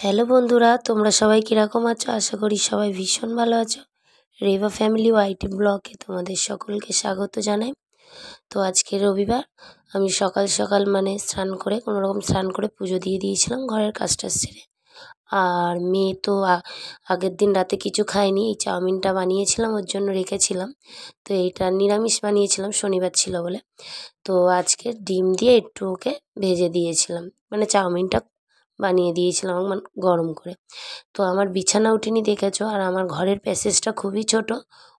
Hello বন্ধুরা, তোমরা সবাই কীরকম আছো? আশা করি সবাই ভীষণ ভালো আছো। রেবা ফ্যামিলি ওয়াইটি ব্লগে তোমাদের সকলকে স্বাগত জানাই। তো আজকে রবিবার, আমি সকাল সকাল স্নান করে কোনোরকম স্নান করে পুজো দিয়ে দিয়েছিলাম ঘরের কাজটা সেরে। আর মেয়ে তো আগের দিন রাতে কিছু খায়নি, এই চাউমিনটা বানিয়েছিলাম ওর জন্য রেখেছিলাম। তো এইটা নিরামিষ বানিয়েছিলাম, শনিবার ছিল বলে। তো আজকে ডিম দিয়ে একটু ওকে ভেজে দিয়েছিলাম, চাউমিনটা বানিয়ে দিয়েছিলাম গরম করে। তো আমার বিছানা উঠিনি দেখেছো, আর আমার ঘরের প্যাসেজটা খুবই ছোট,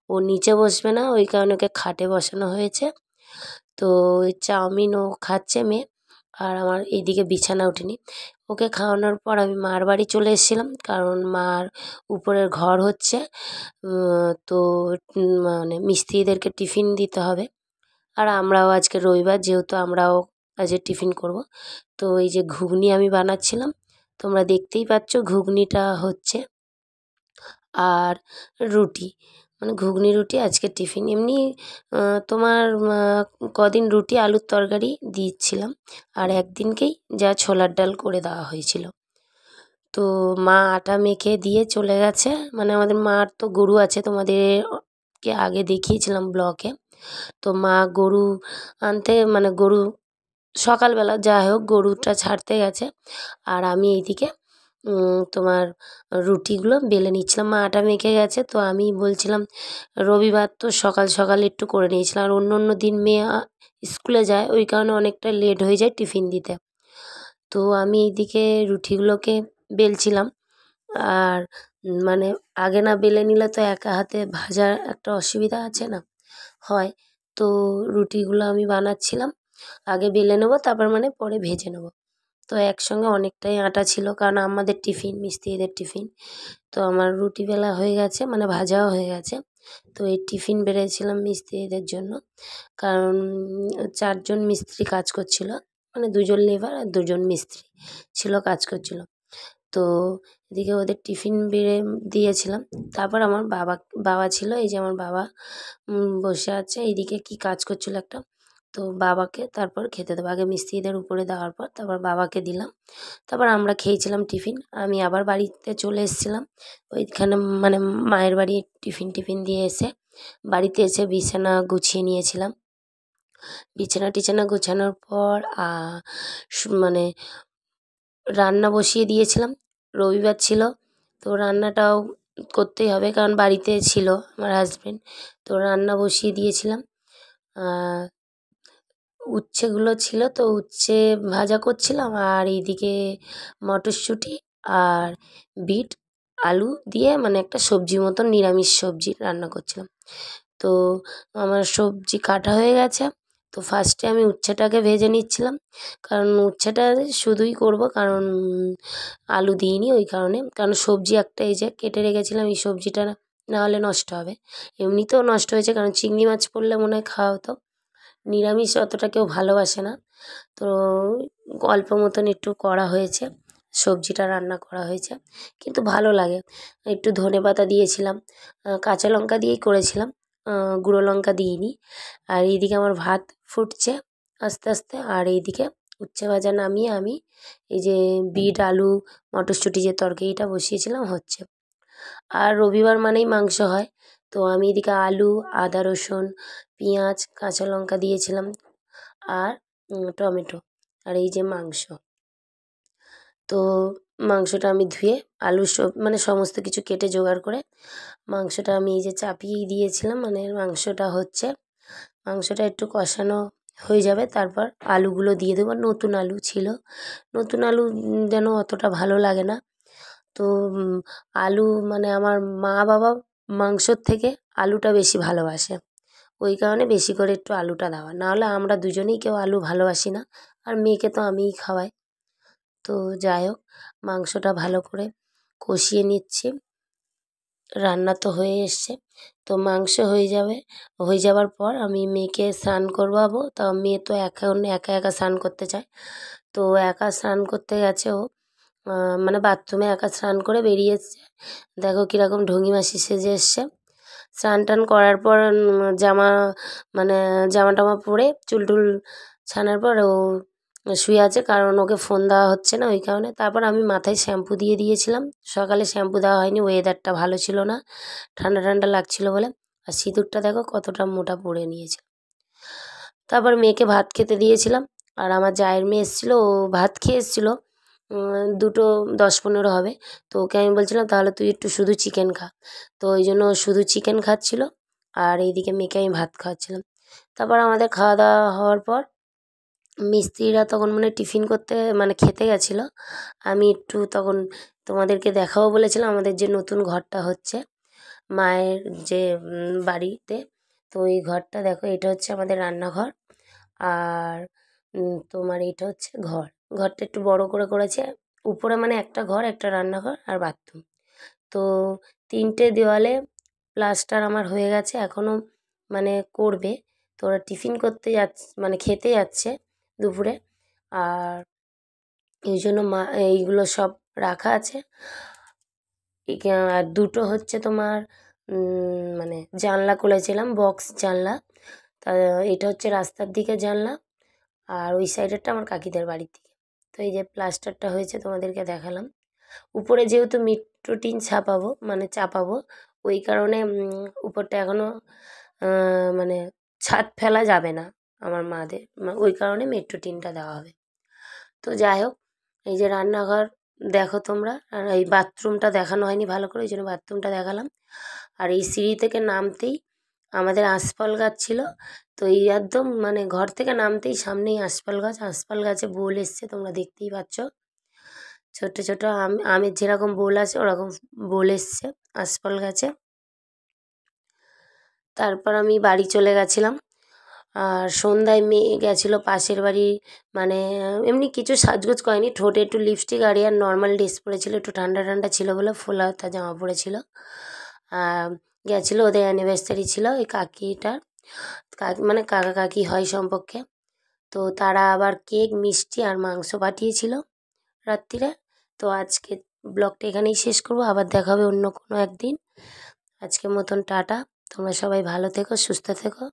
ও নিচে বসবে না, ওই কারণে ওকে খাটে বসানো হয়েছে। তো ওই চাউমিন ও খাচ্ছে মেয়ে, আর আমার এইদিকে বিছানা উঠিনি। ওকে খাওয়ানোর পর আমি মার বাড়ি চলে এসেছিলাম, কারণ মার উপরের ঘর হচ্ছে। তো মিস্ত্রিদেরকে টিফিন দিতে হবে। আর আমরাও আজকে রবিবার, যেহেতু আমরাও আজকে টিফিন করব। তো এই যে ঘুগনি আমি বানাচ্ছিলাম, তোমরা দেখতেই পাচ্ছ ঘুগনিটা হচ্ছে। আর রুটি, ঘুগনি রুটি আজকে টিফিন। এমনি তোমার কদিন রুটি আলুর তরকারি দিচ্ছিলাম, আর একদিনকেই যা ছোলার ডাল করে দেওয়া হয়েছিল। তো মা আটা মেখে দিয়ে চলে গেছে। আমাদের মার তো গরু আছে, তোমাদেরকে আগে দেখিয়েছিলাম ব্লগে। তো মা গরু আনতে, গরু সকালবেলা যাই হোক গরুটা ছাড়তে গেছে। আর আমি এইদিকে তোমার রুটিগুলো বেলে নিচ্ছিলাম। মা আটা মেখে গেছে, তো আমি বলছিলাম রবিবার তো সকাল সকাল একটু করে নিয়েছিলাম। আর অন্য অন্য দিন মেয়ে স্কুলে যায়, ওই কারণে অনেকটা লেট হয়ে যায় টিফিন দিতে। তো আমি এইদিকে রুটিগুলোকে বেলছিলাম। আর আগে না বেলে নিলে তো একা হাতে ভাজার একটা অসুবিধা আছে না, হয়। তো রুটিগুলো আমি বানাচ্ছিলাম, আগে বেলে নেবো, তারপর পরে ভেজে নেবো। তো একসঙ্গে অনেকটাই আটা ছিল, কারণ আমাদের টিফিন, মিস্ত্রিদের টিফিন। তো আমার রুটি বেলা হয়ে গেছে, ভাজাও হয়ে গেছে। তো এই টিফিন বেড়েছিলাম মিস্ত্রিদের জন্য, কারণ 4 জন মিস্ত্রি কাজ করছিল, 2 জন লেবার আর 2 জন মিস্ত্রি ছিল কাজ করছিল। তো এদিকে ওদের টিফিন বেড়ে দিয়েছিলাম। তারপর আমার বাবা ছিল, এই যে আমার বাবা বসে আছে, এইদিকে কি কাজ করছিল একটা। তো বাবাকে তারপর খেতে দেবো, আগে মিস্ত্রিদের উপরে দেওয়ার পর তারপর বাবাকে দিলাম। তারপর আমরা খেয়েছিলাম টিফিন। আমি আবার বাড়িতে চলে এসেছিলাম, ওইখানে মায়ের বাড়ি টিফিন দিয়ে এসে বাড়িতে এসে বিছানা গুছিয়ে নিয়েছিলাম। বিছানা টিছানা গোছানোর পর রান্না বসিয়ে দিয়েছিলাম। রবিবার ছিল, তো রান্নাটাও করতেই হবে, কারণ বাড়িতে ছিল আমার হাজবেন্ড। তো রান্না বসিয়ে দিয়েছিলাম। উচ্ছেগুলো ছিল, তো উচ্ছে ভাজা করছিলাম, আর এইদিকে মটরশুঁটি আর বিট আলু দিয়ে একটা সবজি মতন, নিরামিষ সবজি রান্না করছিলাম। তো আমার সবজি কাটা হয়ে গেছে। তো ফার্স্টে আমি উচ্ছেটাকে ভেজে নিচ্ছিলাম, কারণ উচ্ছেটা শুধুই করব, কারণ আলু দিইনি ওই কারণে। কারণ সবজি একটা এই যে কেটে রেখেছিলাম, এই সবজিটা না হলে নষ্ট হবে। এমনিতেও নষ্ট হয়েছে, কারণ চিংড়ি মাছ পড়লে মনে হয় খাওয়া হতো। নিরামিষ অতটা কেউ ভালোবাসে না, তো অল্প মতন একটু করা হয়েছে, সবজিটা রান্না করা হয়েছে, কিন্তু ভালো লাগে। একটু ধনেপাতা দিয়েছিলাম, কাঁচা লঙ্কা দিয়েই করেছিলাম, গুঁড়ো লঙ্কা দিইনি। আর এইদিকে আমার ভাত ফুটছে আস্তে আস্তে, আর এইদিকে উচ্ছে ভাজা নামিয়ে আমি এই যে বিট আলু মটরশুঁটি যে তরকারিটা বসিয়েছিলাম হচ্ছে। আর রবিবার মানেই মাংস হয়, তো আমি এদিকে আলু, আদা রসুন, পেঁয়াজ, কাঁচা লঙ্কা দিয়েছিলাম, আর টমেটো, আর এই যে মাংস। তো মাংসটা আমি ধুয়ে আলু সমস্ত কিছু কেটে জোগাড় করে মাংসটা আমি এই যে চাপিয়ে দিয়েছিলাম, মাংসটা হচ্ছে। মাংসটা একটু কষানো হয়ে যাবে, তারপর আলুগুলো দিয়ে দেবো। নতুন আলু ছিল, নতুন আলু যেন অতটা ভালো লাগে না। তো আলু আমার মা বাবা মাংসর থেকে আলুটা বেশি ভালোবাসে, ওই কারণে বেশি করে একটু আলুটা দেওয়া। নাহলে আমরা দুজনেই কেউ আলু ভালোবাসি না, আর মেয়েকে তো আমিই খাওয়াই। তো যাই হোক, মাংসটা ভালো করে কষিয়ে নিচ্ছি। রান্না তো হয়ে এসছে, তো মাংস হয়ে যাওয়ার পর আমি মেয়েকে স্নান করবাবো। তা মেয়ে তো এখন একা একা স্নান করতে চায়, তো একা স্নান করতে গেছে ও, বাথরুমে একা স্নান করে বেরিয়ে এসছে। দেখো কীরকম ঢঙি মাসি সেজে এসছে। স্নান টান করার পর জামা জামা টামা পরে চুল টুল ছানার পর ও শুয়ে আছে, কারণ ওকে ফোন দেওয়া হচ্ছে না ওই কারণে। তারপর আমি মাথায় শ্যাম্পু দিয়ে দিয়েছিলাম। সকালে শ্যাম্পু দেওয়া হয়নি, ওয়েদারটা ভালো ছিল না, ঠান্ডা ঠান্ডা লাগছিল বলে। আর সিঁদুরটা দেখো কতটা মোটা পরে নিয়েছে। তারপর মেয়েকে ভাত খেতে দিয়েছিলাম। আর আমার জায়ের মেয়ে এসেছিলো, ও ভাত খেয়ে এসেছিলো, 2টো 10-15 হবে। তো ওকে আমি বলছিলাম তাহলে তুই একটু শুধু চিকেন খা। তো ওই জন্য ও শুধু চিকেন খাচ্ছিলো, আর এইদিকে মেয়েকে আমি ভাত খাওয়াচ্ছিলাম। তারপর আমাদের খাওয়া দাওয়া হওয়ার পর মিস্ত্রিরা তখন টিফিন করতে খেতে গেছিলো। আমি একটু তখন তোমাদেরকে দেখাবো বলেছিলাম আমাদের যে নতুন ঘরটা হচ্ছে মায়ের যে বাড়িতে। তো এই ঘরটা দেখো, এটা হচ্ছে আমাদের রান্নাঘর। আর তোমার এটা হচ্ছে ঘর। ঘরটা একটু বড় করে করেছে। উপরে একটা ঘর, একটা রান্নাঘর আর বাথরুম। তো 3টে দেওয়ালে প্লাস্টার আমার হয়ে গেছে, এখনও করবে। তো ওরা টিফিন করতে যাচ্ছে, খেতে যাচ্ছে দুপুরে। আর এই জন্য মা এইগুলো সব রাখা আছে। আর 2টো হচ্ছে তোমার জানলা খুলেছিলাম, বক্স জানলা। তা এটা হচ্ছে রাস্তার দিকে জানলা, আর ওই সাইডেরটা আমার কাকিদের বাড়ির দিকে। তো এই যে প্লাস্টারটা হয়েছে তোমাদেরকে দেখালাম। উপরে যেহেতু মেট্রো টিন চাপাবো, ওই কারণে উপরটা এখনও ছাদ ফেলা যাবে না আমার মাদের, ওই কারণে মেট্রো টিনটা দেওয়া হবে। তো যাই হোক, এই যে রান্নাঘর দেখো তোমরা, আর এই বাথরুমটা দেখানো হয়নি ভালো করে, ওই জন্য বাথরুমটা দেখালাম। আর এই সিঁড়ি থেকে নামতেই আমাদের আঁশফল গাছ ছিল। তো এই একদম ঘর থেকে নামতেই সামনেই আঁশফল গাছ, আঁশফল গাছে বোল এসছে, তোমরা দেখতেই পাচ্ছ। ছোট ছোট আমের যেরকম বোল আছে ওরকম বোল এসছে আঁশফল গাছে। তারপর আমি বাড়ি চলে গেছিলাম। আর সন্ধ্যায় মেয়ে গেছিলো পাশের বাড়ি, এমনি কিছু সাজগোজ করেনি, ঠোঁটে একটু লিপস্টিক আর নর্মাল ড্রেস পরেছিল, একটু ঠান্ডা ঠান্ডা ছিল বলে ফোলা হাতা জামা পরেছিল। গেছিলো, ওদের অ্যানিভার্সারি ছিল ওই কাকিটার, কাকা কাকি হয় সম্পর্কে। তো তারা আবার কেক, মিষ্টি আর মাংস পাঠিয়েছিল রাত্রিরে। তো আজকে ব্লগটা এখানেই শেষ করবো, আবার দেখা হবে অন্য কোনো একদিন। আজকের মতন টাটা। তোমরা সবাই ভালো থেকো, সুস্থ থেকো।